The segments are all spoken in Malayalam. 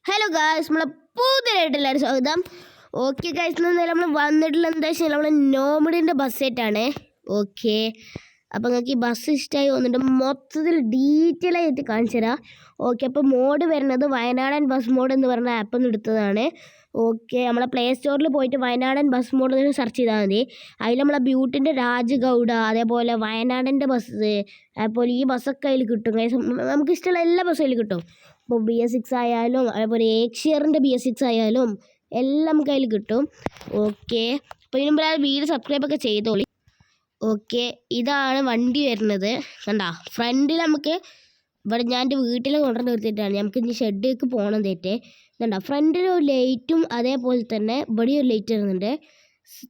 ഹലോ ഗായ്സ്, നമ്മളെ പുതിയതായിട്ട് എല്ലാവരും സ്വാഗതം. ഓക്കെ ഗായ്സ്, ഇന്നലെ നമ്മൾ വന്നിട്ടുള്ള എന്താ വെച്ചാൽ നമ്മൾ നോമിഡിൻ്റെ ബസ്സായിട്ടാണ്. ഓക്കെ, അപ്പോൾ നിങ്ങൾക്ക് ഈ ബസ് ഇഷ്ടമായി വന്നിട്ട് മൊത്തത്തിൽ ഡീറ്റെയിൽ ആയിട്ട് കാണിച്ചു തരാം. ഓക്കെ, അപ്പോൾ മോഡ് വരുന്നത് വയനാടൻ ബസ് മോഡ് എന്ന് പറഞ്ഞ ആപ്പിൽ നിന്ന് എടുത്തതാണ്. ഓക്കെ, നമ്മളെ പ്ലേ സ്റ്റോറിൽ പോയിട്ട് വയനാടൻ ബസ് മോഡ് എന്ന് സെർച്ച് ചെയ്താൽ മതി. അതിൽ നമ്മളെ ബ്യൂട്ടിൻ്റെ രാജഗൗഡ, അതേപോലെ വയനാടൻ്റെ ബസ്, അതുപോലെ ഈ ബസ്സൊക്കെ അതിൽ കിട്ടും. നമുക്ക് ഇഷ്ടമുള്ള എല്ലാ ബസ്സും അതിൽ കിട്ടും. ഇപ്പോൾ BS6 ആയാലും അതേപോലെ ഏഷ്യറിൻ്റെ BS6 ആയാലും എല്ലാം നമുക്ക് അതിൽ കിട്ടും. ഓക്കെ, അപ്പോൾ ഇതിന് മുമ്പ് വീഡിയോ സബ്സ്ക്രൈബൊക്കെ ചെയ്തോളി. ഓക്കെ, ഇതാണ് വണ്ടി വരുന്നത്. കണ്ടാ, ഫ്രണ്ടിൽ നമുക്ക് ഇവിടെ ഞാൻ എൻ്റെ വീട്ടിൽ കൊണ്ടുവന്ന് നിർത്തിയിട്ടാണ്. നമുക്ക് ഇനി ഷെഡിലേക്ക് പോകണം തെറ്റേ. കണ്ടാ, ഫ്രണ്ടിൽ ഒരു ലൈറ്റും അതേപോലെ തന്നെ ഇവിടെ ഒരു ലൈറ്റ് വരുന്നുണ്ട്.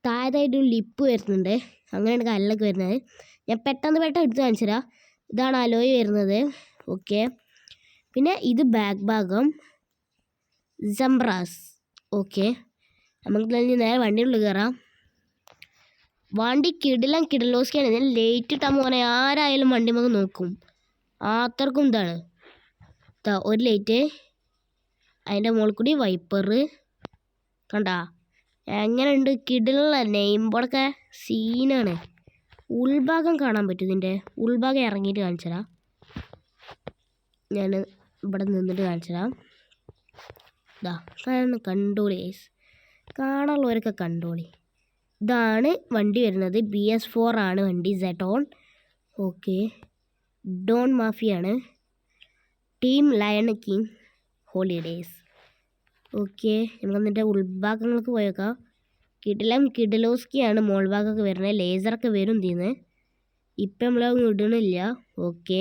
താഴത്തായിട്ടൊരു ലിപ്പ് വരുന്നുണ്ട്. അങ്ങനെയാണ് കല്ലൊക്കെ വരുന്നത്. ഞാൻ പെട്ടെന്ന് എടുത്ത് കാണിച്ചു തരാം. ഇതാണ് അലോയ് വരുന്നത്. ഓക്കെ, പിന്നെ ഇത് ബാക്ക് ഭാഗം ജംബ്രാസ്. ഓക്കെ, നമുക്ക് നേരെ വണ്ടിയുള്ളിൽ കയറാം. വണ്ടി കിടലോസ്ക്കാണ്. ഞാൻ ലേറ്റ് ഇട്ടാൽ മോനെ ആരായാലും വണ്ടി നമുക്ക് നോക്കും. അത്രക്കും ഇതാണ്. ഒരു ലൈറ്റ്, അതിൻ്റെ മുകളിൽ കൂടി വൈപ്പർ. കണ്ടാ എങ്ങനെയുണ്ട്? കിടലുള്ള നെയിം ബോർഡൊക്കെ സീനാണ്. ഉൾഭാഗം കാണാൻ പറ്റും. ഇതിൻ്റെ ഉൾഭാഗം ഇറങ്ങിയിട്ട് കാണിച്ചു തരാം. ഞാൻ ഇവിടെ നിന്നിട്ട് കാണിച്ചു തരാം. ഇതാ കണ്ടോളി, കാണാനുള്ളവരൊക്കെ കണ്ടോളി. ഇതാണ് വണ്ടി വരുന്നത്. BS4 ആണ് വണ്ടി, സെറ്റോൺ. ഓക്കെ, ഡോൺ മാഫിയാണ്. Team lion king holidays. Okay, നമുക്ക് എന്നിട്ട് ഉൾഭാഗങ്ങൾക്ക് പോയേക്കാം. കിഡലോസ്കിയാണ് മോൾ ഭാഗമൊക്കെ വരുന്നത്. ലേസറൊക്കെ വരും തീന്ന്. ഇപ്പം നമ്മളൊന്നും ഇടണില്ല. ഓക്കെ,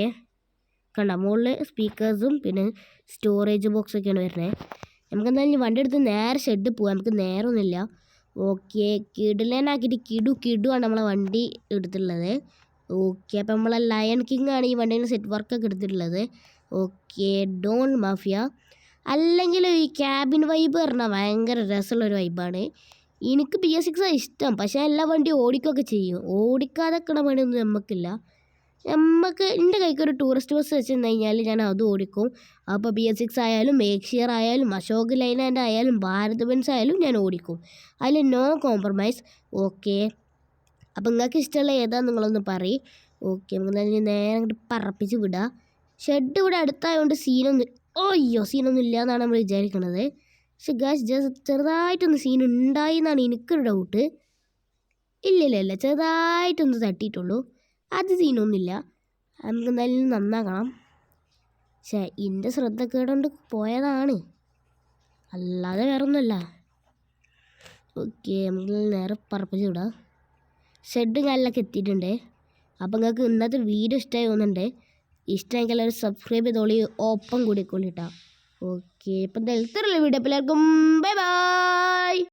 കണ്ട മുകളിൽ സ്പീക്കേഴ്സും പിന്നെ സ്റ്റോറേജ് ബോക്സൊക്കെയാണ് വരുന്നത്. നമുക്ക് എന്തായാലും വണ്ടി എടുത്ത് നേരെ ഷെഡിൽ പോകാം. നമുക്ക് നേരമൊന്നുമില്ല. ഓക്കെ, കിടു ആണ് നമ്മളെ വണ്ടി എടുത്തിട്ടുള്ളത്. ഓക്കെ, അപ്പം നമ്മളെ ലയൺ കിങ് ആണ് ഈ വണ്ടീൻ്റെ സെറ്റ് വർക്കൊക്കെ എടുത്തിട്ടുള്ളത്. Okay, don mafia. അല്ലെങ്കിൽ ഈ ക്യാബിൻ വൈബ് പറഞ്ഞാൽ ഭയങ്കര രസമുള്ളൊരു വൈബാണ്. എനിക്ക് BS6 ഇഷ്ടം. പക്ഷേ എല്ലാ വണ്ടിയും ഓടിക്കുകയൊക്കെ ചെയ്യും. ഓടിക്കാതെക്കണ പണിയൊന്നും നമുക്കില്ല. എൻ്റെ കൈക്കൊരു ടൂറിസ്റ്റ് ബസ് വെച്ച് കഴിഞ്ഞാൽ ഞാൻ അത് ഓടിക്കും. അപ്പോൾ BS6 ആയാലും ഏഷ്യർ ആയാലും അശോക് ലൈലാൻഡ് ആയാലും ഭാരത് ബെൻസ് ആയാലും ഞാൻ ഓടിക്കും. അതിൽ നോ കോംപ്രമൈസ്. ഓക്കെ, അപ്പോൾ നിങ്ങൾക്ക് ഇഷ്ടമുള്ള ഏതാ നിങ്ങളൊന്ന് പറയും. ഓക്കെ, നമുക്ക് നേരെ അങ്ങോട്ട് പറപ്പിച്ച് വിടുക. ഷെഡ് ഇവിടെ അടുത്തായതുകൊണ്ട് സീനൊന്നും ഇല്ല എന്നാണ് നമ്മൾ വിചാരിക്കുന്നത്. പക്ഷെ ചെറുതായിട്ടൊന്ന് സീൻ ഉണ്ടായി എന്നാണ് എനിക്കൊരു ഡൗട്ട്. ഇല്ല, ചെറുതായിട്ടൊന്ന് തട്ടിയിട്ടുള്ളൂ. അത് സീനൊന്നുമില്ല. നമുക്ക് എന്തായാലും നന്നാക്കണം. പക്ഷേ എൻ്റെ ശ്രദ്ധക്കേടുകൊണ്ട് പോയതാണ്, അല്ലാതെ വേറെ ഒന്നുമല്ല. ഓക്കെ, നമുക്ക് നേരെ പറപ്പിച്ച് വിടാം. ഷെഡ് കാലിലൊക്കെ എത്തിയിട്ടുണ്ട്. അപ്പം നിങ്ങൾക്ക് ഇന്നത്തെ വീഡിയോ ഇഷ്ടമായി തോന്നുന്നുണ്ട്. ഇഷ്ടമെങ്കിൽ എല്ലാവരും സബ്സ്ക്രൈബ് ചെയ്തോളി, ഒപ്പം കൂടിക്കോളി കേട്ടോ. ഓക്കെ, ഇപ്പം ഇത്രയുള്ള വീഡിയോ എല്ലാവർക്കും ബൈ ബൈ.